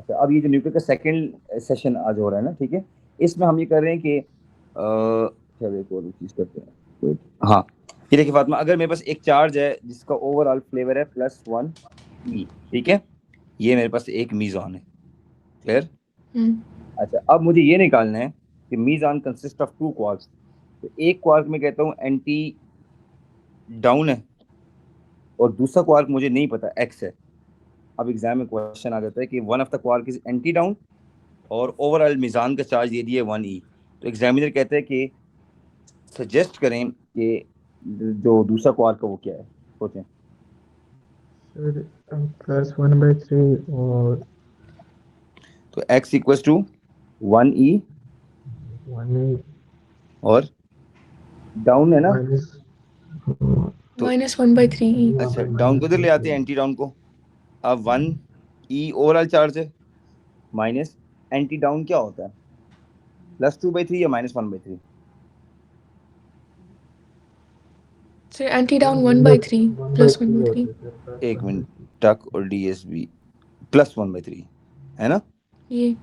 अच्छा, अब ये जो न्यूक्लियर का सेकंड सेशन आज हो रहा है ना, ठीक है, इसमें हम ये कर रहे हैं कि चलो एक और चीज करते हैं। Wait, हाँ, ये देखिए फातिमा, अगर मेरे पास एक चार्ज है जिसका ओवरऑल फ्लेवर है +1 E, ठीक है, ये मेरे पास एक मीज़ान है। क्लियर? अच्छा, अब मुझे ये निकालना है कि मीज़ान कंसिस्ट ऑफ 2 क्वार्क्स। तो एक क्वार्क में कहता हूँ एंटी डाउन है, और दूसरा क्वार्क मुझे नहीं पता एक्स है। अब एग्जाम में क्वेश्चन आ जाता है कि one of the quark is anti down और ओवरऑल मीज़ान का चार्ज दे दिए 1E। तो एग्जामिनर कहते हैं कि सजेस्ट करें कि जो दूसरा क्वार्क है वो क्या है, सोचें। सर +1/3 और तो x इक्वल्स टू 1E 1 और डाउन है ना, माइनस तो -1/3 यहाँ अच्छा पे डाउन को माइनस इधर ले आते है। हैं, एंटी डाउन को। अब 1E ओवरऑल चार्ज है, माइनस एंटी डाउन क्या होता है, +2/3 या -1/3? सर एंटी डाउन मतलब 1/3 1/3 +1/3 होता है सर, एक मिनट, +1/3। टक और DSB +1/3 है ना, ये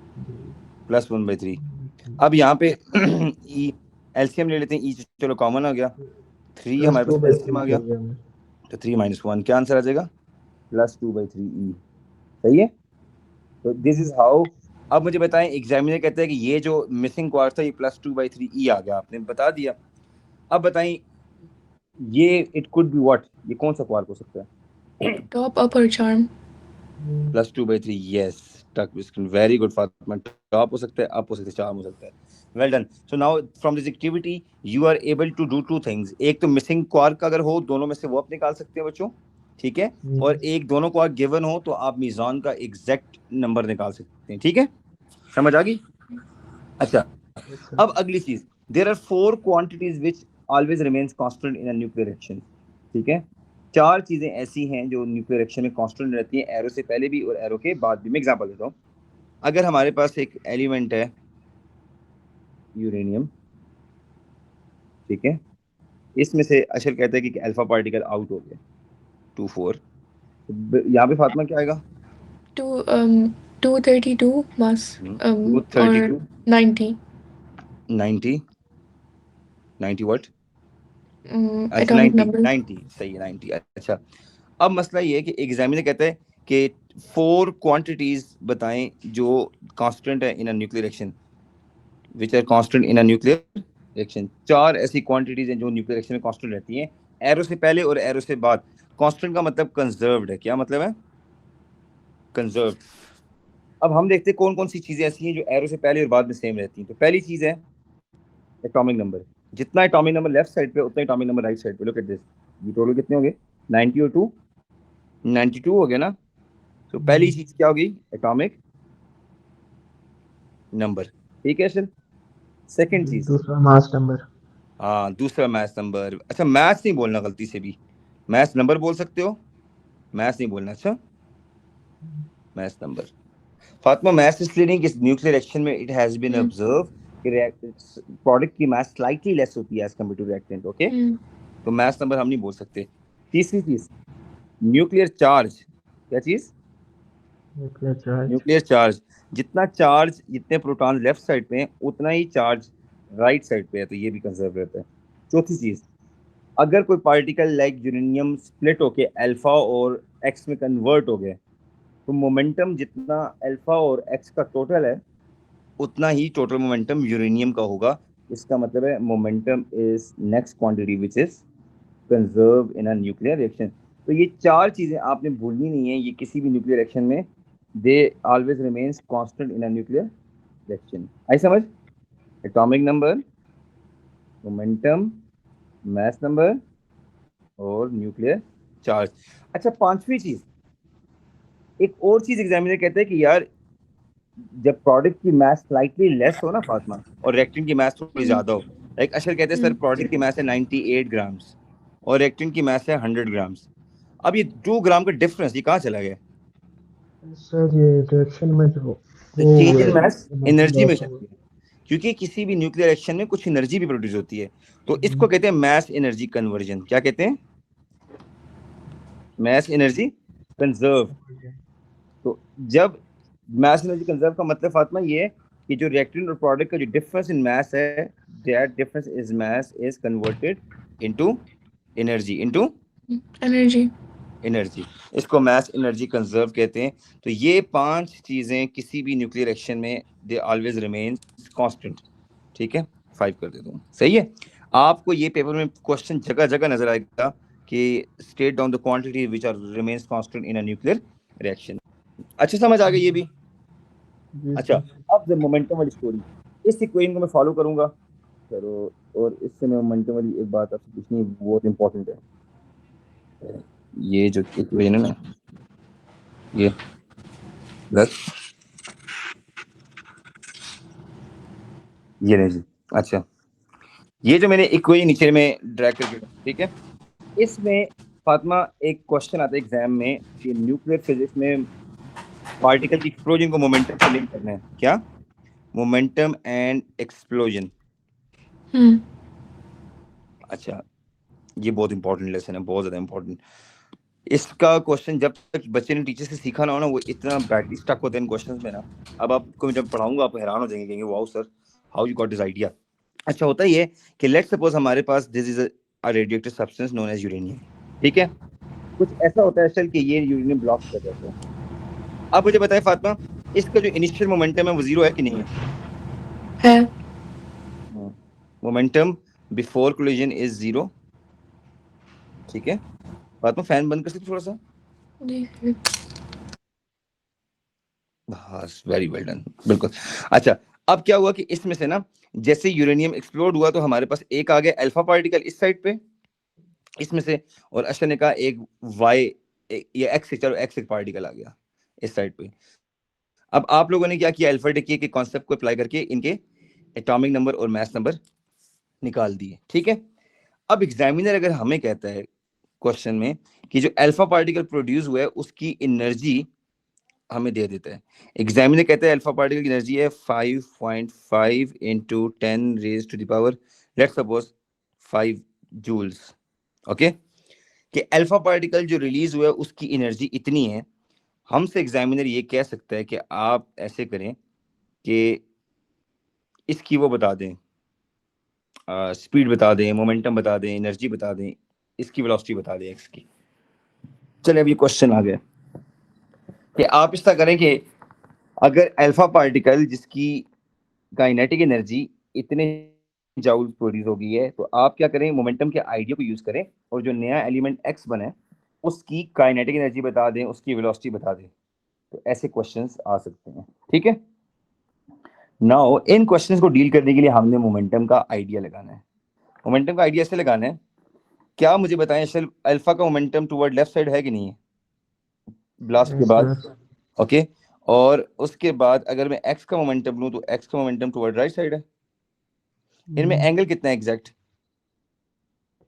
+1/3। अब यहाँ पे ई एलसीएम ले लेते हैं, ई चलो कॉमन आ गया, 3 प्लस हमारे टू पास बाई एलसीएम थ्री आ गया, चाहिए हमें। तो 3 - 1 क्या आंसर आ जाएगा, +2/3E। सही है, तो दिस इज हाउ। अब मुझे बताएं, एग्जामिनर कहते हैं कि ये जो मिसिंग क्वार्ट था ये +2/3E आ गया, आपने बता दिया। अब बताएं, ये इट कुड बी व्हाट, ये कौन सा क्वार्क हो सकता है? टॉप अपर चार्म। +2/3, यस, टक Baskin, very good Fatima. Top हो सकता है, अप हो सकता है, चार्म हो सकता है। Well done. So now from this activity you are able to do 2 things. एक तो मिसिंग क्वार्क अगर हो, दोनों में से वो आप निकाल सकते हैं बच्चों, ठीक है, और एक दोनों क्वार्क गिवन हो तो आप मीज़ान का एग्जैक्ट नंबर निकाल सकते हैं, ठीक है, समझ आ गई? अच्छा, अब अगली चीज, there are 4 quantities which always remains constant in a nuclear reaction, ठीक है, 4 चीजें ऐसी हैं जो न्यूक्लियर रिएक्शन में कांस्टेंट रहती हैं, एरो से पहले भी और एरो के बाद भी। मैं एग्जांपल देता हूँ। अगर हमारे पास एक एलिमेंट है यूरेनियम, ठीक है, इसमें से अशर कहता है कि अल्फा पार्टिकल आउट हो गया 2 4, यहाँ पे फातिमा क्या आएगा? 2 232 मास थर्टी और टू 90 90 90 व्हाट? अच्छा, एटॉमिक 90 नंबर। 90 सही है, 90। अच्छा, अब मसला ये है कि एग्जामिनर कहता है कि 4 क्वांटिटीज बताएं जो कांस्टेंट है in a nuclear reaction, which are constant in a nuclear reaction. 4 ऐसी क्वांटिटीज हैं जो न्यूक्लियर रिएक्शन में कांस्टेंट रहती हैं, एरो से पहले और एरो से बाद। कांस्टेंट का मतलब कंजर्व्ड है, क्या मतलब है, कंजर्व्ड। अब हम देखते हैं कौन कौन सी चीजें ऐसी हैं जो एरो से पहले और बाद में सेम रहती हैं। तो पहली चीज है एटॉमिक नंबर। जितना एटॉमिक नंबर लेफ्ट साइड पे उतना एटॉमिक नंबर राइट साइड पे। लुक एट दिस, ये टोटल कितने हो गए, 90 और 2 92 हो गया ना। तो पहली चीज क्या होगी, एटॉमिक नंबर, ठीक है सर। सेकंड चीज, दूसरा मास नंबर। हाँ दूसरा मैथ्स नंबर। अच्छा, मैथ्स नहीं बोलना गलती से भी, मैथ्स नंबर बोल सकते हो, मैथ्स नहीं बोलना। अच्छा, मैथ्स नंबर। फातिमा मैथ्स इसलिए नहीं कि न्यूक्लियर रिएक्शन में इट हैज बीन ऑब्जर्व कि प्रोडक्ट की मास स्लाइटली लेस होती है as compare to reactant, okay, तो मैथ्स नंबर हम नहीं बोल सकते। तीसरी चीज, न्यूक्लियर चार्ज। क्या चीज, न्यूक्लियर चार्ज। Nuclear charge. जितना चार्ज, जितने प्रोटॉन लेफ्ट साइड पे हैं उतना ही चार्ज राइट साइड पे है, तो ये भी कंजर्व रहता है। चौथी चीज, अगर कोई पार्टिकल लाइक यूरेनियम स्प्लिट होके अल्फा और एक्स में कन्वर्ट हो गए, तो मोमेंटम जितना अल्फा और एक्स का टोटल है उतना ही टोटल मोमेंटम यूरेनियम का होगा। इसका मतलब है momentum is next quantity which is conserve in a nuclear reaction. तो ये 4 चीजें आपने भूलनी नहीं है, ये किसी भी न्यूक्लियर रिएक्शन में they always remains constant in a nuclear reaction. आई समझ, atomic number, momentum, mass number और न्यूक्लियर चार्ज। अच्छा, पांचवी चीज, एक और चीज एग्जामिनर कहते हैं कि यार जब प्रोडक्ट की मास स्लाइटली लेस हो ना फातिमा, और रिएक्टेंट की मास थोड़ी ज्यादा हो, लाइक अशर कहते हैं सर प्रोडक्ट की मास है 98 ग्राम्स और रिएक्टेंट की मास है 100 ग्राम्स। अब ये 2 ग्राम का डिफरेंस ये कहाँ चला गया? सर ये रिएक्शन में जो तो वो चेंज हुआ इन है, मास एनर्जी एनर्जी में लॉस चली हुआ गया, क्योंकि किसी भी न्यूक्लियर रिएक्शन में कुछ एनर्जी भी प्रोड्यूस होती है। तो है। इसको कहते हैं मास एनर्जी कन्वर्जन। क्या कहते हैं, मास एनर्जी कंजर्व। तो जब मास एनर्जी कंजर्व का मतलब फातिमा ये है कि जो रिएक्टेंट और प्रोडक्ट का जो डिफरेंस इन मास है, that difference is mass is converted into Energy. Energy. इसको मास एनर्जी कंजर्व कहते हैं। तो ये 5 चीजें किसी भी न्यूक्लियर एक्शन में दे ऑलवेज रिमेन कांस्टेंट। ठीक है, 5 कर देता हूँ, सही है। आपको ये पेपर में क्वेश्चन जगह जगह नजर आएगा कि state down the quantity which are remains constant in a nuclear reaction. अच्छा समझ आ गई ये भी? जी अच्छा, सर। अब द मोमेंटम वाली स्टोरी, इस इक्वेशन को मैं फॉलो करूंगा। चलो, और इससे मैं मोमेंटम वाली एक बात आपसे पूछनी है, बहुत इंपॉर्टेंट है। ये जो इक्वेशन है ना, ये प्लस ये नहीं जी। अच्छा, ये जो मैंने इक्वेशन नीचे में ड्रैग करके, ठीक है, इसमें फातिमा एक क्वेश्चन आता है एग्जाम में कि न्यूक्लियर फिजिक्स में पार्टिकल की एक्सप्लोजन को मोमेंटम से लिंक करना है। क्या? Momentum and explosion. Hmm. अच्छा, ये बहुत इंपॉर्टेंट लेसन है, बहुत ज्यादा इंपॉर्टेंट। इसका क्वेश्चन जब तक बच्चे ने टीचर से सीखा ना हो ना, वो इतना बैडली स्टक होते हैं इन क्वेश्चंस में ना। अब आपको जब पढ़ाऊंगा आप हैरान हो जाएंगे, कहेंगे wow sir, how you got this idea. अच्छा, होता ही है कि लेट्स सपोज हमारे पास this is a radioactive substance known as uranium. ठीक है, कुछ ऐसा होता है चल कि ये यूरेनियम ब्लॉक कर देते हैं। अब मुझे बताएं फातिमा, इसका जो इनिशियल मोमेंटम है वो जीरो है कि नहीं है? है। Momentum before collision is zero. ठीक है फातिमा, फैन बंद कर सकते थोड़ा सा? जी सर। बस, वेरी वेल डन, बिल्कुल। अच्छा, अब क्या हुआ कि इसमें से ना जैसे यूरेनियम एक्सप्लोड हुआ तो हमारे पास एक आ गया अल्फा पार्टिकल इस साइड पे, इसमें से, और अशर ने कहा एक वाई या एक्स, चलो एक्स एक पार्टिकल आ गया इस साइड पे। अब आप लोगों ने क्या किया, अल्फा डिके के कॉन्सेप्ट को अप्लाई करके इनके एटॉमिक नंबर और मास नंबर निकाल दिए। ठीक है, अब एग्जामिनर अगर हमें कहता है क्वेश्चन में कि जो अल्फा पार्टिकल प्रोड्यूस हुआ है उसकी एनर्जी हमें दे देता है। एग्जामिनर कहता है अल्फा पार्टिकल की एनर्जी है 5.5 into 10 raise to the power, let's suppose 5 joules. Okay, कि अल्फा पार्टिकल जो रिलीज हुआ है उसकी एनर्जी इतनी है। हमसे एग्जामिनर ये कह सकता है कि आप ऐसे करें कि इसकी वो बता दें, स्पीड बता दें, मोमेंटम बता दें, एनर्जी बता दें, इसकी वेलोसिटी बता दें एक्स की। चलिए, अब ये क्वेश्चन आ गया कि आप इस तरह करें कि अगर अल्फा पार्टिकल जिसकी काइनेटिक एनर्जी इतने जाउल प्रोड्यूस हो गई है, तो आप क्या करें, मोमेंटम के आइडिया को यूज करें और जो नया एलिमेंट एक्स बना है उसकी काइनेटिक एनर्जी बता दें, उसकी वेलोसिटी बता दें। तो ऐसे क्वेश्चंस आ सकते हैं। ठीक है, नाउ इन क्वेश्चंस को डील करने के लिए हमने मोमेंटम का आइडिया लगाना है। मोमेंटम का आइडिया ऐसे लगाना है, क्या मुझे बताएं असल अल्फा का मोमेंटम टुवर्ड लेफ्ट साइड है कि नहीं है ब्लास्ट के यस बाद? सर। ओके, और उसके बाद अगर मैं एक्स का मोमेंटम लूं तो एक्स का मोमेंटम टुवर्ड राइट साइड है। इनमें एंगल कितना है एग्जैक्ट?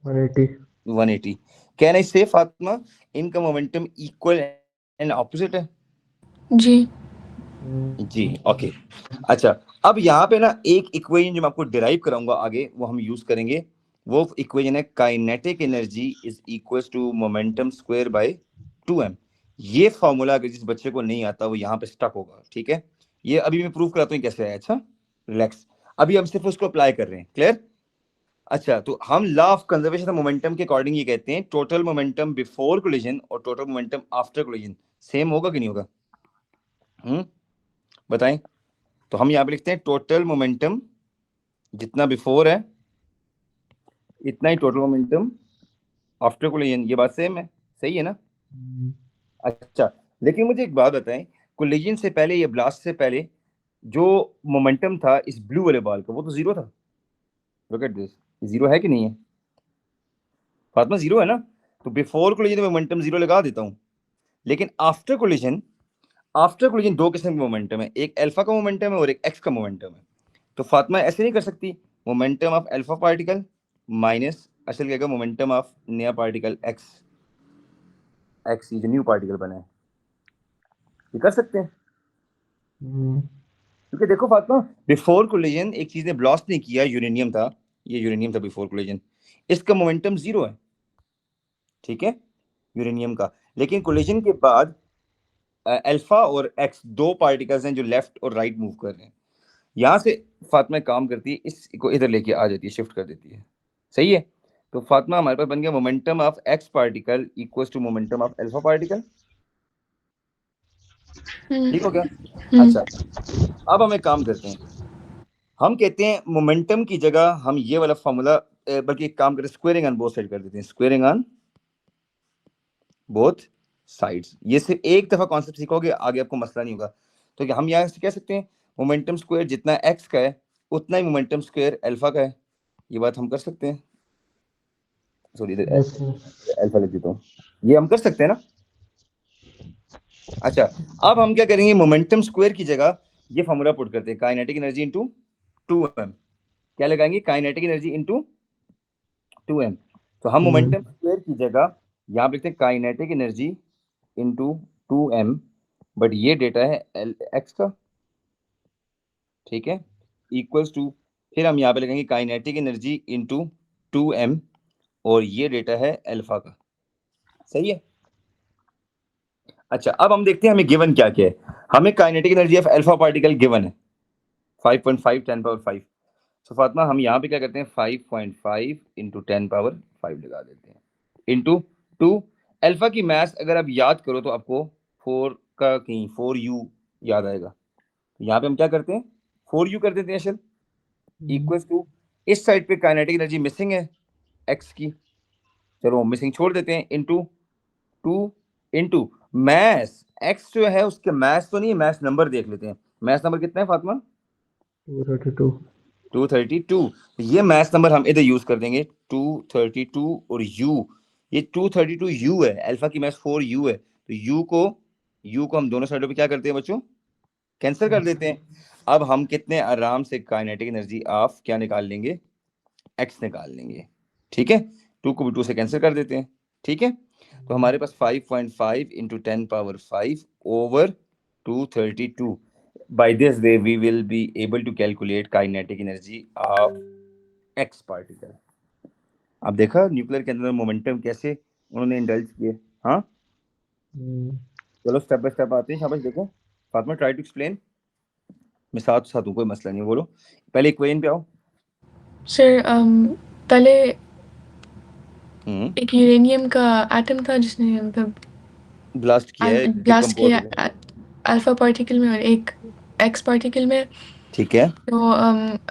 180। 180। कैन आई से फातिमा इनका मोमेंटम इक्वल एंड ऑपोजिट है? जी। जी, ओके। अच्छा, अब यहाँ पे ना एक इक्वेशन जो मैं आपको डिराइव कराऊंगा आगे वो हम यूज करेंगे। वो इक्वेशन है kinetic energy is equal to momentum square by 2m। ये फॉर्मूला अगर जिस बच्चे को नहीं आता वो यहाँ पे स्टक होगा। ठीक है, ये अभी मैं प्रूव कराता हूँ कैसे है। अच्छा, रिलैक्स, अभी हम सिर्फ उसको अप्लाई कर रहे हैं। क्लियर? अच्छा, तो हम law of conservation of momentum के अकॉर्डिंग ये कहते हैं टोटल मोमेंटम बिफोर कोलिजन और total momentum after collision same होगा कि नहीं होगा? बताएं। तो हम यहाँ पे लिखते हैं टोटल मोमेंटम जितना बिफोर है इतना ही टोटल मोमेंटम आफ्टर कोलिजन। ये बात सेम है, सही है ना? अच्छा, लेकिन मुझे एक बात बताएं, कोलिजन से पहले या ब्लास्ट से पहले जो मोमेंटम था इस ब्लू वाले बॉल का वो तो जीरो था। लुक एट दिस, जीरो है कि नहीं है फातिमा? जीरो है ना? तो बिफोर कोलिजन मोमेंटम जीरो लगा देता हूं, लेकिन आफ्टर कोलिजन दो किस्म के मोमेंटम है, एक अल्फा का मोमेंटम है और एक एक्स का मोमेंटम है। तो फातिमा ऐसे नहीं कर सकती, momentum of alpha particle minus असल क्या मोमेंटम ऑफ नया पार्टिकल एक्स, एक्स जो न्यू पार्टिकल बना है, ये कर सकते हैं। क्योंकि देखो फातिमा, बिफोर कोलिजन एक चीज ने ब्लास्ट नहीं किया, यूरेनियम था, ये यूरेनियम था बिफोर कोलिजन, इसका मोमेंटम जीरो है। ठीक है, यूरेनियम का। लेकिन कोलिजन के बाद अल्फा और एक्स दो पार्टिकल्स हैं जो लेफ्ट और राइट मूव कर रहे हैं। यहाँ से फातिमा काम करती है, इसको इधर लेके आ जाती है, शिफ्ट कर देती है। सही है। तो फातिमा हमारे पास बन गया momentum of x particle equals to momentum of alpha particle. ठीक हो गया। अच्छा, अब हम एक काम करते हैं, हम कहते हैं मोमेंटम की जगह हम ये वाला फॉर्मूला, बल्कि एक काम करें, स्क्वेयरिंग ऑन बोथ साइड कर देते हैं, स्क्वेयरिंग ऑन बोथ साइड्स। ये सिर्फ एक दफा कॉन्सेप्ट सीखोगे, आगे आपको मसला नहीं होगा। तो हम यहाँ से कह सकते हैं मोमेंटम स्क्वायर जितना एक्स का है उतना ही मोमेंटम स्क्वायर अल्फा का है। ये बात हम कर सकते हैं। सॉरी, इधर यस सर। अल्फा लिख देता हूँ। ये हम कर सकते हैं ना। अच्छा, अब हम क्या करेंगे, मोमेंटम स्क्वायर की जगह ये फॉर्मूला पुट करते हैं, काइनेटिक एनर्जी इनटू 2m। क्या लगाएंगे, काइनेटिक एनर्जी इनटू 2m। तो हम मोमेंटम स्क्वायर की जगह यहाँ पे लिखते हैं kinetic energy into 2m, but ये डेटा है एक्स का, ठीक है, इक्वल्स टू, फिर हम यहाँ पे लगाएंगे काइनेटिक एनर्जी इनटू 2m, और ये डेटा है अल्फा का। सही है। अच्छा, अब हम देखते हैं हमें गिवन क्या क्या है। हमें kinetic energy of alpha particle given है 5.5 10⁵। तो फातिमा हम यहाँ पे क्या करते हैं, 5.5 इंटू 10⁵ लगा देते हैं, इंटू 2। अल्फा की मैथ अगर आप याद करो तो आपको 4 का कहीं 4u याद आएगा। यहाँ पे हम क्या करते हैं, 4u कर देते हैं असल, इक्वल्स टू, इस साइड पे काइनेटिक एनर्जी मिसिंग है एक्स की, चलो मिसिंग छोड़ देते हैं, इंटू 2 इंटू मैथ एक्स जो है उसके मैथ तो नहीं, मैथ नंबर देख लेते हैं। मैथ नंबर कितना है फातिमा, 232। 232। ये मैथ नंबर हम इधर यूज कर देंगे, 232 और u, ये 232 u है, अल्फा की मैथ 4u है, तो u को हम दोनों साइडों पे क्या करते हैं बच्चों, कैंसिल कर देते हैं। अब हम कितने आराम से काइनेटिक एनर्जी ऑफ क्या निकाल लेंगे, x निकाल लेंगे। ठीक है, 2 को भी 2 से कैंसिल कर देते हैं। ठीक है, तो हमारे पास 5.5 into 10⁵ over 232। By this way we will be able to calculate kinetic energy of x particle। अब देखा न्यूक्लियर के अंदर मोमेंटम कैसे उन्होंने इंडल्ज किए। हाँ, चलो स्टेप बाय स्टेप आते हैं, शाबाश। देखो फातिमा, ट्राई टू एक्सप्लेन। मैं साथ साथ हूँ, कोई मसला नहीं, बोलो। पहले इक्वेशन पे आओ। सर पहले एक यूरेनियम का एटम था जिसने मतलब ब्लास्ट किया है, ब्लास्ट डिकम्पोज किया हो गया। अल्फा पार्टिकल में और एक एक्स पार्टिकल में। ठीक है, तो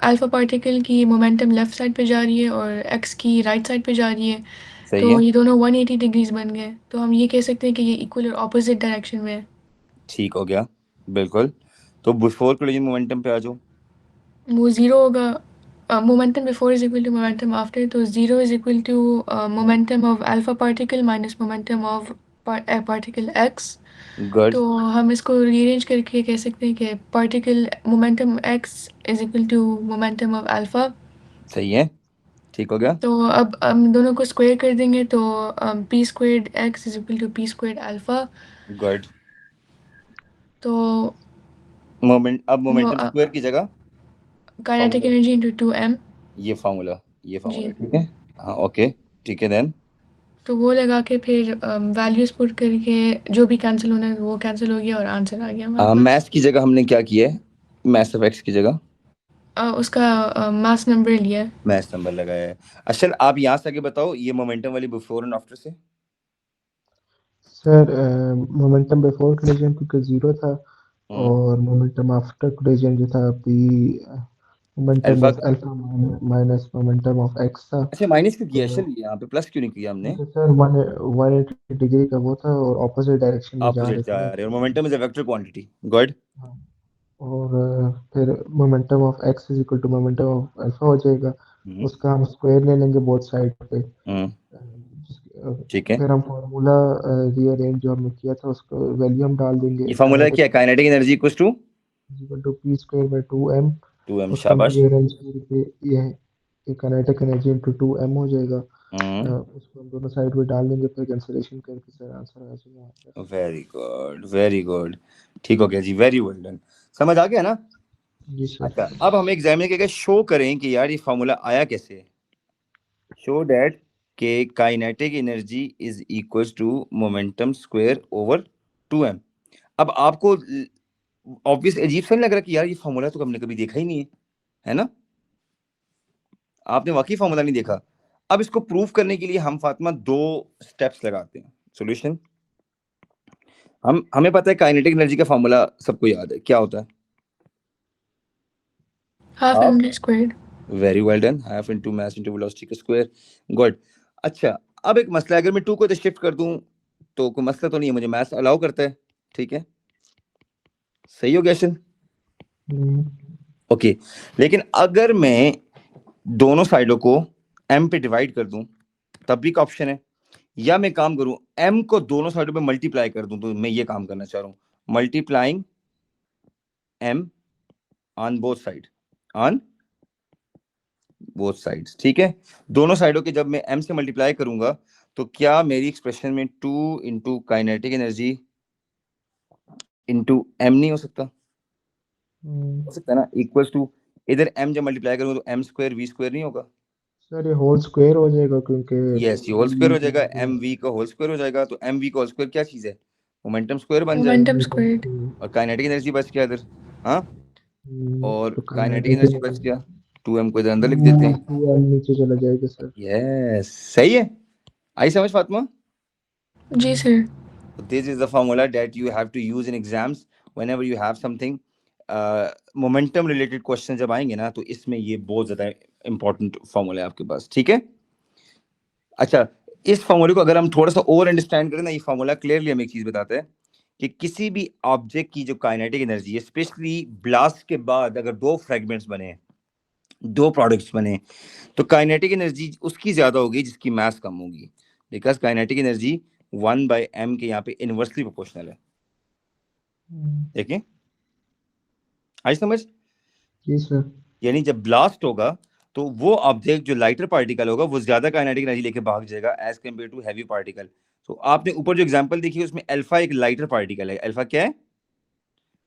अल्फा पार्टिकल की मोमेंटम लेफ्ट साइड पे जा रही है और एक्स की राइट साइड पे जा रही है। सही तो है, ये दोनों 180 डिग्रीज बन गए, तो हम ये कह सकते हैं कि ये इक्वल और ऑपोजिट डायरेक्शन में है। ठीक हो गया, बिल्कुल। तो बिफोर कोलिजन मोमेंटम पे आ जाओ। वो ज़ीरो होगा, momentum before is equal to momentum after, तो zero is equal to momentum of alpha particle minus momentum of particle x. Good, तो हम इसको रीअरेंज करके कह सकते हैं कि particle momentum x is equal to momentum of alpha. सही है, ठीक हो गया, तो अब हम दोनों को स्क्वायर कर देंगे, तो p squared x is equal to p squared alpha. Good. तो अब मोमेंटम स्क्वायर की जगह kinetic formula, energy into 2m। ये फॉर्मूला, ये फॉर्मूला, जी, ठीक है। हाँ, ओके, ठीक है। देन तो वो लगा के फिर वैल्यूज पुट करके जो भी कैंसिल होना है वो कैंसिल हो गया और आंसर आ गया हमारे पास। मैथ की जगह हमने क्या किया है, मैथ ऑफ एक्स की जगह उसका मास नंबर लिया है। मैथ नंबर लगाया है। अच्छा, आप यहाँ से आगे बताओ ये मोमेंटम वाली बिफोर एंड आफ्टर से। सर मोमेंटम बिफोर कोलिजन क्योंकि 0 था, हम्म, और मोमेंटम आफ्टर कोलिजन जो था पी मोमेंटम अल्फा ऑफ का। Alpha minus momentum of x था। अच्छा, माइनस क्यों किया, तो अच्छा यहाँ पे प्लस क्यों नहीं किया हमने। क्योंकि सर 180 डिग्री का वो था और ऑपोजिट डायरेक्शन में जा ऑपोजिट रहे जा थे ना, रहे हैं, और तो momentum is a vector quantity. Good, हाँ। और फिर momentum of x is equal to momentum of alpha हो जाएगा। उसका हम स्क्वायर ले लेंगे बोथ साइड पे। ठीक है। फिर हम फार्मूला रीअरेंज जो हमने किया था उसको वैल्यू हम डाल देंगे, ये फॉर्मूला काइनेटिक क्या है, kinetic energy equals to equal to p square by 2m। 2m, उसको हम शाबाश। रीअरेंज करके ये काइनेटिक एनर्जी इंटू 2m हो जाएगा। उसको हम दोनों साइड पे डाल देंगे, फिर कैंसिलेशन करके सर आंसर आ जाएगा हमारे पास। वेरी गुड, वेरी गुड, ठीक हो गया जी, वेरी वेल डन। समझ आ गया ना। जी सर। अच्छा, अब हम एग्जामिनर के शो करें कि यार ये फॉर्मूला आया कैसे। शो दैट के kinetic energy is equals to momentum square over 2m। अब आपको ऑब्वियस अजीब सा नहीं लग रहा कि यार ये फॉर्मूला तो हमने कभी देखा ही नहीं है ना? आपने वाकई फॉर्मूला नहीं देखा। अब इसको प्रूव करने के लिए हम फातिमा 2 स्टेप्स लगाते हैं। सॉल्यूशन, हमें पता है काइनेटिक एनर्जी का फॉर्मूला सबको याद है, क्या होता है? Half Half mv squared. Very well done, half into mass into velocity का स्क्वायर। गुड। अच्छा, अब एक मसला है, अगर मैं 2 को शिफ्ट कर दूं तो कोई मसला तो नहीं है, मुझे मास अलाउ करता है, ठीक है? सही हो गया क्वेश्चन? ओके, लेकिन अगर मैं दोनों साइडों को m पे डिवाइड कर दूं तब भी का ऑप्शन है, या मैं काम करूं m को दोनों साइडों पे मल्टीप्लाई कर दूं, तो मैं ये काम करना चाह रहा हूं, multiplying m on both side, on both sides, ठीक है? दोनों साइडों के जब मैं m से मल्टीप्लाई करूंगा तो क्या मेरी एक्सप्रेशन में 2 into kinetic energy into m नहीं हो सकता? हो सकता है ना, इक्वल्स टू, इधर m जब मल्टीप्लाई करूंगा तो m स्क्वायर v स्क्वायर नहीं होगा? सर ये होल स्क्वायर हो जाएगा क्योंकि यस, ये होल स्क्वायर हो जाएगा, एम वी का होल स्क्वायर हो जाएगा। तो एम वी का होल स्क्वायर क्या चीज है? मोमेंटम स्क्वायर बन जाएगा, Momentum squared. और काइनेटिक एनर्जी बच गया इधर। हाँ, और तो काइनेटिक काइनेटिक एनर्जी बच गया, 2m को इधर अंदर लिख देते हैं। 2m नीचे चला जाएगा सर। यस, सही है। आई समझ फातिमा? जी sir. This is the formula that you have to use in exams whenever you have something momentum related question जब आएंगे ना, तो इसमें ये बहुत ज्यादा इंपॉर्टेंट फॉर्मूला है आपके पास, ठीक है? अच्छा, इस फॉर्मूले को अगर हम थोड़ा सा और अंडरस्टैंड करें ना, ये फॉर्मूला क्लियरली हमें एक चीज बताता है कि किसी भी ऑब्जेक्ट की जो काइनेटिक एनर्जी है, स्पेशली ब्लास्ट के बाद अगर 2 फ्रेगमेंट्स बने, 2 प्रोडक्ट्स बने, तो काइनेटिक एनर्जी उसकी ज्यादा होगी जिसकी मास कम होगी, बिकॉज काइनेटिक एनर्जी 1/m के यहाँ पे इनवर्सली प्रोपोर्शनल है। देखिए, आज समझ? जी सर। यानी जब ब्लास्ट होगा तो वो ऑब्जेक्ट जो लाइटर पार्टिकल होगा वो ज्यादा काइनेटिक एनर्जी लेके भाग जाएगा as compare to heavy particle. तो आपने ऊपर जो एग्जांपल देखी है उसमें अल्फा एक लाइटर पार्टिकल है। अल्फा क्या है?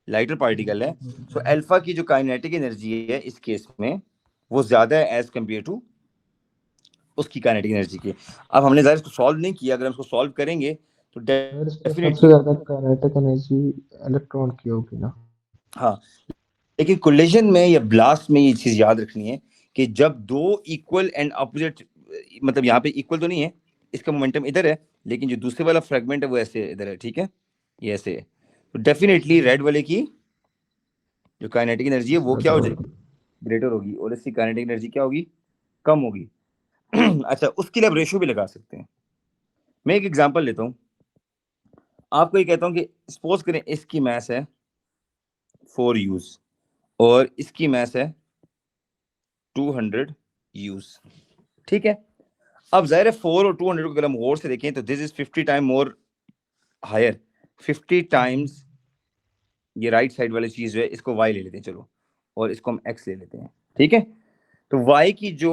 लाइटर पार्टिकल है। सो अल्फा की जो काइनेटिक एनर्जी है इस केस में वो ज्यादा है एज कम्पेयर टू उसकी काइनेटिक एनर्जी की। अब हमने ज़रा इसको सॉल्व नहीं किया, अगर हम इसको सॉल्व करेंगे तो सबसे डेफिनेटली, ज्यादा काइनेटिक एनर्जी इलेक्ट्रॉन की होगी ना? हाँ, लेकिन कोलिजन में या ब्लास्ट में ये चीज याद रखनी है कि जब 2 इक्वल एंड अपोजिट, मतलब यहाँ पे इक्वल तो नहीं है, इसका मोमेंटम इधर है, लेकिन जो दूसरे वाला फ्रेगमेंट है वो ऐसे इधर है, ठीक है? ये ऐसे है, तो डेफिनेटली रेड वाले की जो काइनेटिक एनर्जी है वो क्या हो जाएगी? ग्रेटर होगी, और इसकी काइनेटिक एनर्जी क्या होगी? कम होगी। अच्छा, उसके लिए आप रेशियो भी लगा सकते हैं। मैं एक एग्जांपल लेता हूँ, आपको ये कहता हूँ कि सपोज करें इसकी मास है 4 यूज और इसकी मास है 200 यूज, ठीक है? अब जाहिर है 4 और 200 को अगर हम गौर से देखें तो this is 50 time more higher, 50 times ये राइट साइड वाली चीज है, इसको y ले लेते हैं चलो, और इसको हम x ले लेते हैं, ठीक है? तो y की जो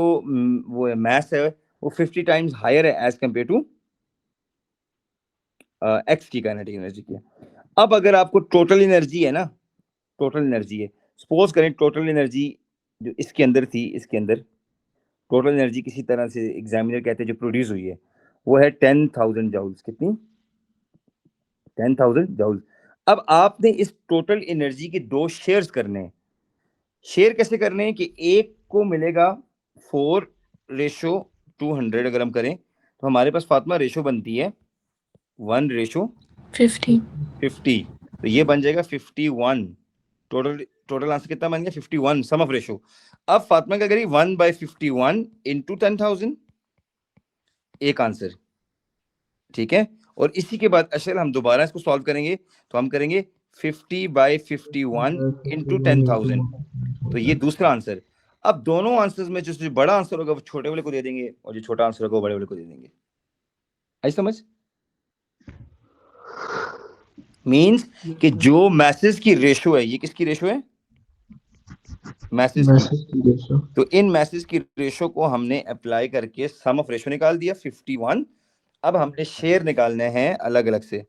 वो मास है वो 50 टाइम्स हायर है एज कंपेयर टू x की काइनेटिक एनर्जी की। अब अगर आपको टोटल एनर्जी है ना, टोटल एनर्जी है, सपोज करें टोटल एनर्जी जो इसके अंदर थी, इसके अंदर टोटल एनर्जी किसी तरह से एग्जामिनर कहते हैं जो प्रोड्यूस हुई है वो है 10,000 जाउल्स। कितनी? 10,000 जाउल्स। अब आपने इस टोटल एनर्जी के 2 शेयर्स करने हैं। शेयर कैसे करने हैं कि एक को मिलेगा 4:200, अगर हम करें तो हमारे पास फातिमा रेशो बनती है 50. 1:50, तो ये बन जाएगा 51। टोटल आंसर कितना बन गया? 51, सम ऑफ रेशो। अब फातिमा क्या करेगी? 1/51 इंटू 10,000, एक आंसर, ठीक है? और इसी के बाद अशल हम दोबारा इसको सॉल्व करेंगे तो हम करेंगे 50/51 इंटू 10,000, तो ये दूसरा आंसर। अब दोनों आंसर्स में जो बड़ा आंसर होगा वो छोटे वाले को दे देंगे और जो छोटा आंसर होगा वो बड़े वाले को दे देंगे। आई समझ? मींस कि जो मैसेज की रेशो है, ये किसकी रेशो है? मैसेज की रेशो। तो इन मैसेज की रेशो को हमने अप्लाई करके सम ऑफ रेशो निकाल दिया 51। अब हमने शेयर निकालने हैं अलग अलग से,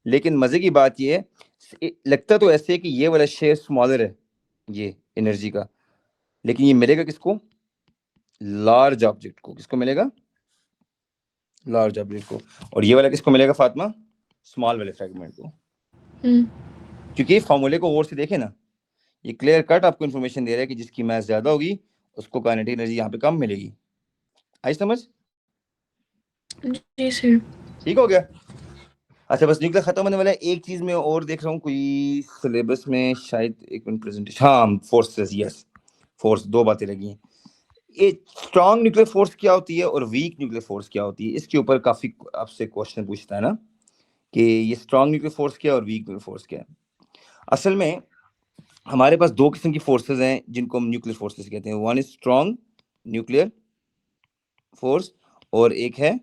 लेकिन मजे की बात ये है, लगता तो ऐसे है कि ये वाला शेयर स्मॉलर है ये एनर्जी का, लेकिन ये मिलेगा किसको? लार्ज ऑब्जेक्ट को। किसको मिलेगा? लार्ज ऑब्जेक्ट को। और ये वाला किसको मिलेगा फातिमा? स्मॉल वाले फ्रेगमेंट को। क्योंकि फॉर्मूले को और से देखे ना, ये क्लियर कट आपको इन्फॉर्मेशन दे रहा है कि जिसकी मास ज्यादा होगी उसको काइनेटिक एनर्जी यहाँ पे कम मिलेगी। आई समझ? जी सर। ठीक हो गया। अच्छा बस न्यूक्लियर खत्म होने वाला है। एक चीज मैं और देख रहा हूँ कोई सिलेबस में, शायद एक मिनट प्रेजेंटेशन, हाँ फोर्सेस, यस फोर्स, दो बातें लगी हैं। ये स्ट्रॉन्ग न्यूक्लियर फोर्स क्या होती है और वीक न्यूक्लियर फोर्स क्या होती है, इसके ऊपर काफी आपसे क्वेश्चन पूछता है ना कि ये स्ट्रॉन्ग न्यूक्लियर फोर्स क्या है और वीक न्यूक्लियर फोर्स क्या है। असल में हमारे पास दो किस्म की फोर्सेस हैं जिनको हम न्यूक्लियर फोर्सेस कहते हैं। One is strong nuclear force और एक है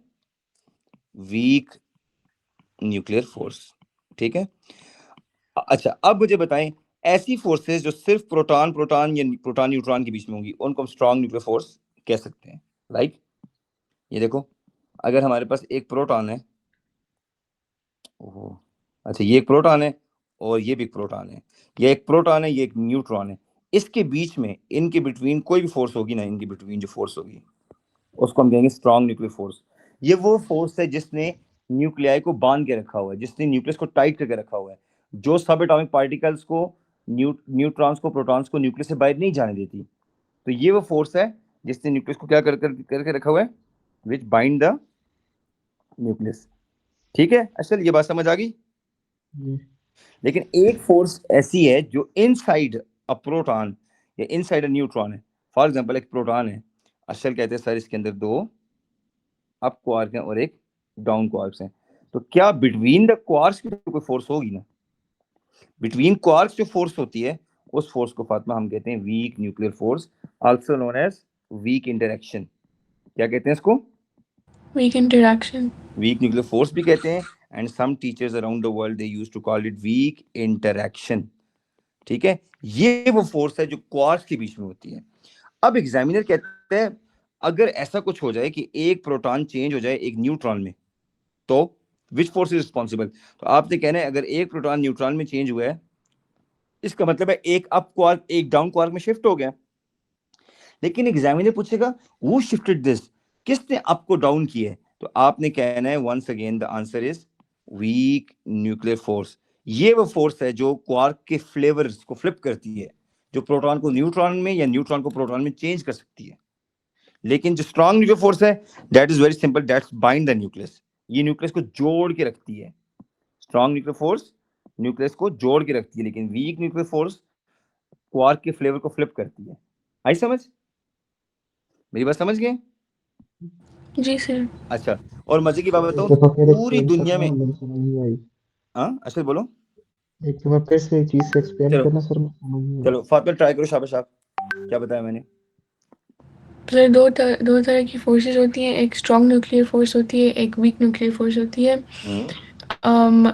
वीक न्यूक्लियर फोर्स। ठीक है। अच्छा अब मुझे बताएं, ऐसी फोर्सेस जो सिर्फ प्रोटॉन प्रोटॉन या प्रोटॉन न्यूट्रॉन के बीच में होंगी उनको हम स्ट्रॉन्ग न्यूक्लियर फोर्स कह सकते हैं। लाइक ये देखो, अगर हमारे पास एक प्रोटॉन है, ओहो अच्छा ये एक प्रोटॉन है और ये भी एक प्रोटॉन है, ये एक प्रोटॉन है ये एक न्यूट्रॉन है, इसके बीच में इनके बिटवीन कोई भी फोर्स होगी ना, इनके बिटवीन जो फोर्स होगी उसको हम कहेंगे स्ट्रॉन्ग न्यूक्लियर फोर्स। ये वो फोर्स है जिसने न्यूक्लियाई को बांध के रखा हुआ है, जिसने न्यूक्लियस को टाइट करके रखा हुआ है, जो सब एटॉमिक पार्टिकल्स को, न्यूट्रॉन्स को, प्रोटॉन्स को न्यूक्लियस से बाहर नहीं जाने देती। तो ये वो फोर्स है जिसने न्यूक्लियस को क्या करके रखा हुआ है, विच बाइंड द न्यूक्लियस। ठीक है, असल ये बात समझ आ गई। लेकिन एक फोर्स ऐसी है जो इनसाइड अ प्रोटॉन या इनसाइड अ न्यूट्रॉन है। फॉर एग्जांपल एक प्रोटॉन है, असल कहते हैं सर इसके अंदर दो अप क्वार्क हैं और एक डाउन क्वार्क्स हैं, तो क्या बिटवीन द क्वार्क्स की कोई फोर्स होगी ना, बिटवीन क्वार्क्स जो फोर्स होती है उस फोर्स को फातिमा हम कहते हैं weak nuclear force, also known as weak interaction. क्या कहते हैं इसको? Weak interaction, weak nuclear force भी कहते हैं, and some teachers around the world they used to call it weak interaction. ठीक है, ये वो फोर्स है जो क्वार्क्स के बीच में होती है। अब एग्जामिनर कहते हैं अगर ऐसा कुछ हो जाए कि एक प्रोटॉन चेंज हो जाए एक न्यूट्रॉन में, तो विच फोर्स इज रिस्पॉन्सिबल? तो आपने कहना है अगर एक प्रोटॉन न्यूट्रॉन में चेंज हुआ है, इसका मतलब है एक अप क्वार्क एक डाउन क्वार्क में शिफ्ट हो गया। लेकिन एग्जामिनर पूछेगा हु शिफ्टेड दिस, किसने अप को डाउन किया है? तो आपने कहना है once again the answer is weak nuclear force. ये वो फोर्स है जो क्वार्क के फ्लेवर्स को फ्लिप करती है, जो प्रोटॉन को न्यूट्रॉन में या न्यूट्रॉन को प्रोटॉन में चेंज कर सकती है। लेकिन जो स्ट्रॉन्ग न्यूक्लियर फोर्स है that is very simple, that's bind the nucleus. ये न्यूक्लियस को जोड़ के रखती है। स्ट्रॉन्ग न्यूक्लियर फोर्स न्यूक्लियस को जोड़ के रखती है, लेकिन वीक न्यूक्लियर फोर्स क्वार्क के फ्लेवर को फ्लिप करती है। आई समझ? मेरी बात समझ गए? जी सर। अच्छा, और मजे की बात बताओ, एक दफा फिर पूरी एक्सप्लेन दुनिया करना, में, मुझे समझ नहीं आई। हाँ अच्छा बोलो। एक दफा फिर से चीज से एक्सप्लेन चलो करना सर, मुझे समझ नहीं आई। चलो फातिमा ट्राई करो, शाबाश आप, क्या बताया मैंने? सर दो तरह की फोर्सेस होती हैं, एक स्ट्रॉन्ग न्यूक्लियर फोर्स होती है, एक वीक न्यूक्लियर फोर्स होती है। अम,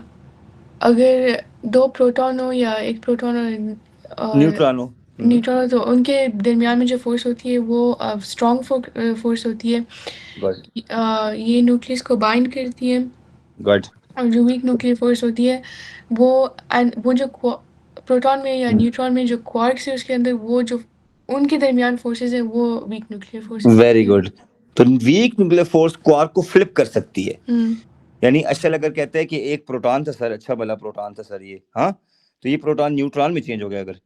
अगर दो प्रोटॉन हो या एक प्रोटॉन और न्यूट्रॉन हो। न्यूट्रॉन हो, तो उनके दरमियान में जो फोर्स होती है वो स्ट्रॉन्ग फोर्स होती है। गुड ये न्यूक्लियस को बाइंड करती है। गुड। और जो वीक न्यूक्लियर फोर्स होती है वो वो जो प्रोटॉन में या न्यूट्रॉन में जो क्वार्क्स है उसके अंदर, वो जो उनके दरमियान फोर्सेस है वो वीक न्यूक्लियर फोर्सेस वेरी होती हैं। गुड। तो वीक न्यूक्लियर फोर्स क्वार्क को फ्लिप कर सकती है। हम्म, यानी अशल अगर कहते हैं कि एक प्रोटॉन था सर, अच्छा भला प्रोटॉन था सर ये, हाँ, तो ये प्रोटॉन न्यूट्रॉन में चेंज हो गया अगर,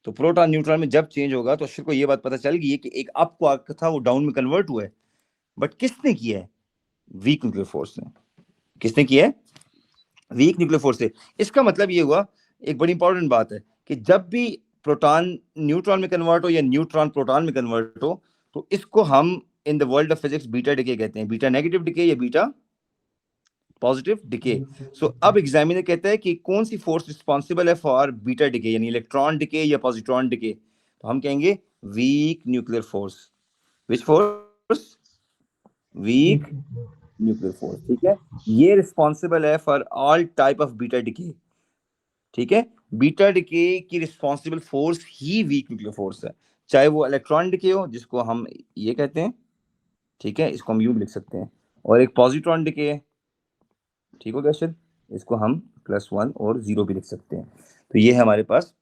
तो प्रोटॉन न्यूट्रॉन में जब चेंज होगा तो अशर को ये बात पता चल गई है कि एक अप क्वार्क था वो डाउन में कन्वर्ट हुआ है, बट किसने किया है? वीक न्यूक्लियर फोर्स ने। किसने किया है? वीक न्यूक्लियर फोर्स से। इसका मतलब ये हुआ, एक बड़ी इंपॉर्टेंट बात है कि जब भी प्रोटॉन न्यूट्रॉन में कन्वर्ट हो या न्यूट्रॉन प्रोटॉन में कन्वर्ट हो, तो इसको हम in the world of physics beta decay कहते हैं, बीटा नेगेटिव डिके या बीटा पॉजिटिव डिके। सो अब एग्जामिनर कहता है कि कौन सी फोर्स रिस्पॉन्सिबल है फॉर बीटा डिके, यानी इलेक्ट्रॉन डिके या पॉजिट्रॉन डिके, तो हम कहेंगे week nuclear force. Which force? Week nuclear force. ठीक है, ये रिस्पॉन्सिबल है for all type of beta decay. ठीक है, बीटा डिके की रिस्पॉन्सिबल फोर्स ही वीक न्यूक्लियर फोर्स है, चाहे वो इलेक्ट्रॉन डिके हो जिसको हम ये कहते हैं, ठीक है, इसको हम यू लिख सकते हैं, और एक पॉजिट्रॉन डिके है, ठीक हो गया सर, इसको हम +1 और 0 भी लिख सकते हैं। तो ये है हमारे पास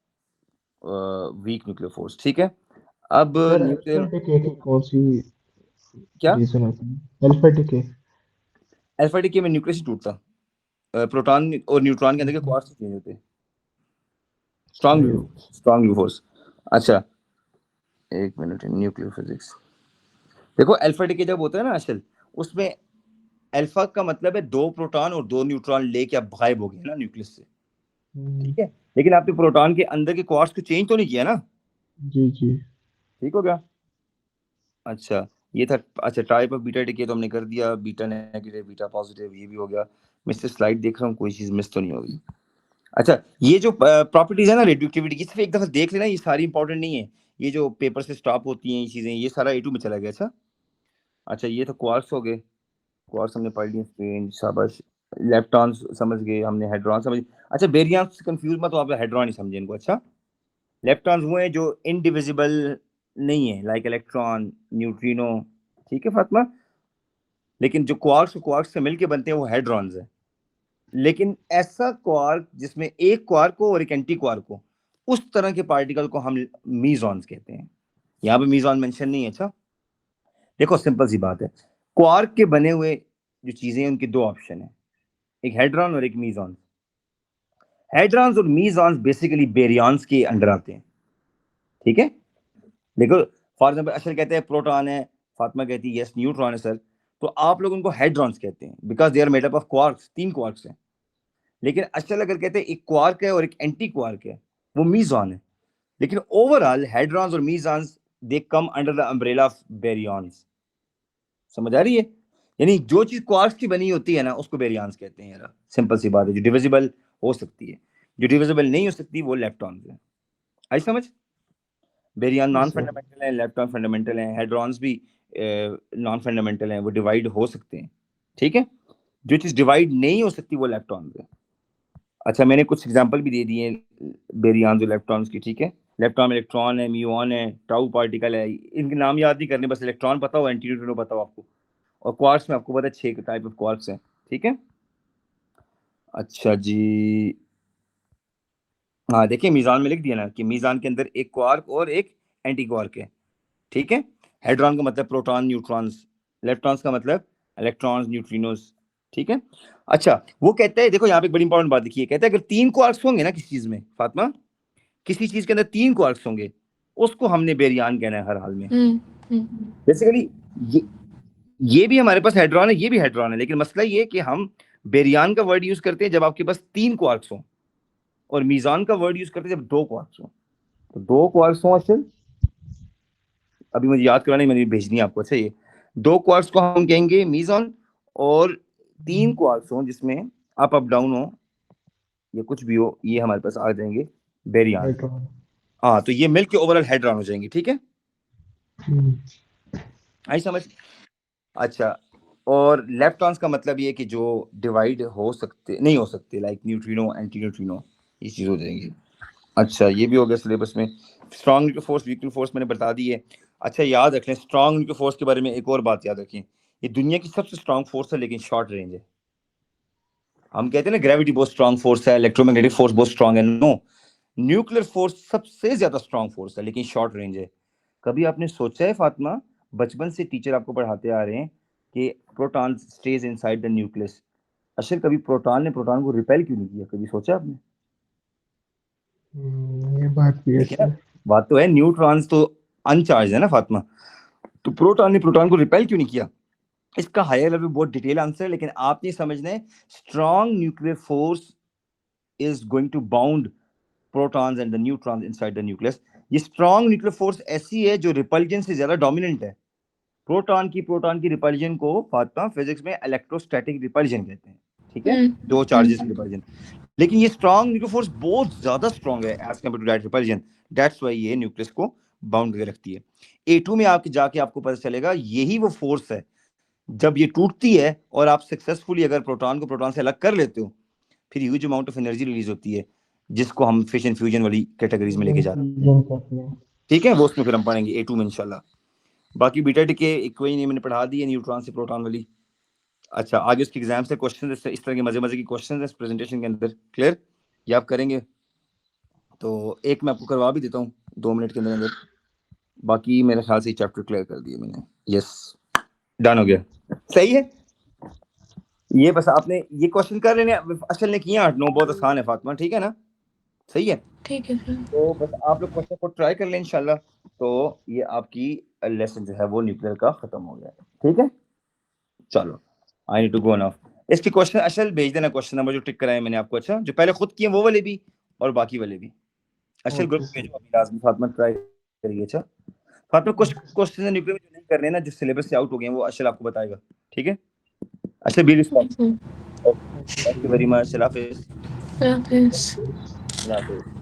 वीक न्यूक्लियर फोर्स। ठीक है, अब सर अल्फा न्यूक्लियर डिके की कौन सी क्या? रीजन होती है? Alpha decay. अल्फा डिके में न्यूक्लियस ही टूटता, प्रोटॉन और न्यूट्रॉन के अंदर के क्वार्क्स चेंज होते हैं। Strong force. अच्छा एक मिनट, न्यूक्लियर फिजिक्स देखो, अल्फा डिके जब होता है ना असल, उसमें अल्फा का मतलब है 2 प्रोटॉन और 2 न्यूट्रॉन लेके आप गायब हो गए ना न्यूक्लियस से, ठीक है, लेकिन आपने प्रोटॉन के अंदर के क्वार्क्स को चेंज तो नहीं किया ना, जी जी। ठीक हो गया। अच्छा ये था। अच्छा टाइप ऑफ बीटा डिके तो हमने कर दिया, बीटा नेगेटिव बीटा पॉजिटिव ये भी हो गया। मैं इससे स्लाइड देख रहा हूँ कोई चीज मिस तो नहीं होगी। अच्छा ये जो प्रॉपर्टीज है ना रेडियोएक्टिविटी की, सिर्फ एक दफा देख लेना, ये सारी इंपॉर्टेंट नहीं है, ये जो पेपर से स्टॉप होती हैं ये चीजें, ये सारा A2 में चला गया। अच्छा ये तो क्वार्क्स हो गए, क्वार्क्स हमने पढ़ लिए, स्ट्रेंज शाबाश। लेप्टॉन्स समझ गए हमने, हेड्रॉन समझ। अच्छा बेरियंस कंफ्यूज मत हो आप, हेड्रॉन ही समझे इनको। अच्छा लेप्टॉन्स वो हैं जो इनडिविजिबल नहीं है, लाइक इलेक्ट्रॉन न्यूट्रिनो, ठीक है फातिमा। लेकिन जो क्वार्क्स से मिलके बनते हैं वो हेड्रॉन्स है। लेकिन ऐसा क्वार्क जिसमें एक क्वार्क हो और एक एंटी क्वार्क हो, उस तरह के पार्टिकल को हम मीजॉन्स कहते हैं। यहाँ पे मीजॉन मेंशन नहीं है। अच्छा देखो सिंपल सी बात है, क्वार्क के बने हुए जो चीजें हैं उनके 2 ऑप्शन है, एक हेड्रॉन और एक मीजॉन। हेड्रॉन्स और मीजॉन्स बेसिकली बेरियंस के अंडर आते हैं, ठीक है। देखो फॉर एग्जांपल अशर कहते हैं प्रोटॉन है, फातिमा कहती है यस न्यूट्रॉन है सर, तो आप लोग उनको हेड्रॉन्स कहते हैं because they are made up of quarks, 3 quarks हैं। लेकिन अशर अगर कहते हैं एक क्वार्क है और एक एंटी क्वार्क है, वो मीजॉन है। लेकिन ओवरऑल हेड्रॉन्स और mesons they come under the umbrella of baryons. समझ आ रही है? यानी जो चीज क्वार्क्स की बनी होती है ना उसको बेरियंस कहते हैं यार, सिंपल सी बात है। जो डिविजिबल हो सकती है, जो डिविजिबल नहीं हो सकती वो लेप्टॉन्स है। आई समझ? बेरियन नॉन फंडामेंटल है, लेप्टॉन फंडामेंटल है, हेड्रॉन्स भी नॉन फंडामेंटल हैं, वो डिवाइड हो सकते हैं, ठीक है। जो चीज डिवाइड नहीं हो सकती वो लेप्टॉन्स है। अच्छा मैंने कुछ एग्जांपल भी दे दिए बेरियंस और लेप्टॉन्स की, ठीक है। लेप्टॉन में इलेक्ट्रॉन है, म्यूऑन है, टाउ पार्टिकल है, इनके नाम याद नहीं करने, बस इलेक्ट्रॉन पता हो, एंटी न्यूट्रिनो पता हो आपको। और क्वार्क्स में आपको पता है 6 टाइप ऑफ क्वार्क्स हैं, ठीक है। अच्छा जी हाँ देखिए मीजान में लिख दिया ना कि मीजान के अंदर एक क्वार्क और एक एंटी क्वार्क है, ठीक है। हेड्रॉन का मतलब प्रोटॉन न्यूट्रॉन्स, इलेक्ट्रॉन्स का मतलब इलेक्ट्रॉन्स न्यूट्रिनोस, ठीक है। अच्छा वो कहते हैं, देखो यहाँ पे एक बड़ी इंपॉर्टेंट बात देखिए, कहते हैं अगर 3 क्वार्क्स होंगे ना किसी चीज में फातिमा, किसी चीज के अंदर 3 क्वार्क्स होंगे, उसको हमने बेरियान कहना है हर हाल में। बेसिकली ये भी हमारे पास हेड्रॉन है, ये भी हेड्रॉन है, लेकिन मसला ये कि हम बेरियान का वर्ड यूज करते हैं जब आपके पास 3 क्वार्क्स हो, और मीजान का वर्ड यूज करते हैं जब 2 क्वार्क्स हो। तो 2 क्वार्क्स हो असल, अभी मुझे याद करानी, मैंने भेजनी है आपको। अच्छा ये 2 क्वार्क्स को हम कहेंगे मीजॉन, और 3 क्वार्क्स हो जिसमें अप डाउन हो या कुछ भी हो, ये हमारे पास आ जाएंगे बेरियन। हाँ तो ये मिलके ओवरऑल हेड्रॉन हो जाएंगे, ठीक है। आई समझ? अच्छा और लेप्टॉन्स का मतलब ये कि जो डिवाइड हो सकते नहीं हो सकते, लाइक न्यूट्रिनो एंटी न्यूट्रिनो, ये चीज हो जाएंगी। अच्छा ये भी हो गया सिलेबस में। Strong nuclear force week nuclear force मैंने बता दी है। अच्छा याद रख लें स्ट्रॉन्ग न्यूक्लियर फोर्स के बारे में एक और बात याद रखें, ये दुनिया की सबसे स्ट्रॉन्ग फोर्स है लेकिन शॉर्ट रेंज है। हम कहते हैं ना ग्रेविटी बहुत स्ट्रॉन्ग फोर्स है, इलेक्ट्रोमैग्नेटिक फोर्स बहुत स्ट्रॉन्ग है, नो, न्यूक्लियर फोर्स सबसे ज्यादा स्ट्रॉन्ग फोर्स है लेकिन शॉर्ट रेंज है। कभी आपने सोचा है फातिमा, बचपन से टीचर आपको पढ़ाते आ रहे हैं कि proton stage inside the nucleus, असल कभी प्रोटॉन ने प्रोटॉन को रिपेल क्यों नहीं किया, कभी सोचा आपने? ये बात भी है। बात तो है, न्यूट्रॉन्स तो अनचार्ज है ना फातिमा, तो प्रोटॉन ने प्रोटॉन को रिपेल क्यों नहीं किया? इसका हायर लेवल बहुत डिटेल आंसर है, लेकिन आप नहीं समझना है। Strong nuclear force is going to bound protons and the neutrons inside the nucleus. ये स्ट्रॉन्ग न्यूक्लियर फोर्स ऐसी है जो रिपल्जन से ज्यादा डोमिनेंट है। प्रोटॉन की रिपल्जन को फातिमा फिजिक्स में इलेक्ट्रोस्टैटिक रिपल्जन कहते हैं, ठीक है, 2 चार्जेस की रिपल्जन। लेकिन ये स्ट्रॉन्ग न्यूक्लियर फोर्स बहुत ज्यादा स्ट्रॉन्ग है as compare to that repulsion, that's why ये न्यूक्लियस को बाउंड करके रखती है। A2 में आपके जाके आपको पता चलेगा यही वो फोर्स है, जब ये टूटती है और आप सक्सेसफुली अगर प्रोटॉन को प्रोटॉन से अलग कर लेते हो, फिर huge amount of energy release होती है, जिसको हम फिशन फ्यूजन वाली कैटेगरीज में लेके जाते हैं, ठीक है। वो उसमें फिर हम पढ़ेंगे A2 में इंशाल्लाह। बाकी बीटा के इक्वेशन मैंने पढ़ा दी है, न्यूट्रॉन से प्रोटॉन वाली। अच्छा आगे उसके एग्जाम से क्वेश्चन इस तरह के मजे मजे की क्वेश्चन है प्रेजेंटेशन के अंदर, क्लियर? ये आप करेंगे तो एक मैं आपको करवा भी देता हूँ 2 मिनट के अंदर। बाकी मेरे ख्याल से चैप्टर क्लियर कर दिया मैंने, यस डन हो गया, सही है। ये बस आपने ये क्वेश्चन कर लेने असल ने किया 8-9, बहुत आसान है फातिमा, ठीक है ना। सही है। ठीक है सर। तो बस आप लोग क्वेश्चन को ट्राई कर लें इंशाल्लाह। तो ये आपकी लेसन जो है वो न्यूक्लियर का खत्म हो गया। ठीक है, चलो I need to go now. इसके क्वेश्चन असल भेज देना, क्वेश्चन नंबर जो टिक कराए मैंने आपको, अच्छा जो पहले खुद किए वो वाले भी और बाकी वाले भी असल ग्रुप ओके भेजो सर। अभी लाजमी। फातिमा ट्राई करिए। अच्छा फातिमा कुछ ओके सर। क्वेश्चन न्यूक्लियर में जो नहीं करने ना, जो सिलेबस से आउट हो गए हैं, वो असल आपको बताएगा। ठीक है, अच्छा be responsible. Sir thank you very much. अल्लाह हाफिज़। अल्लाह हाफिज़। ओके। अल्लाह हाफिज़।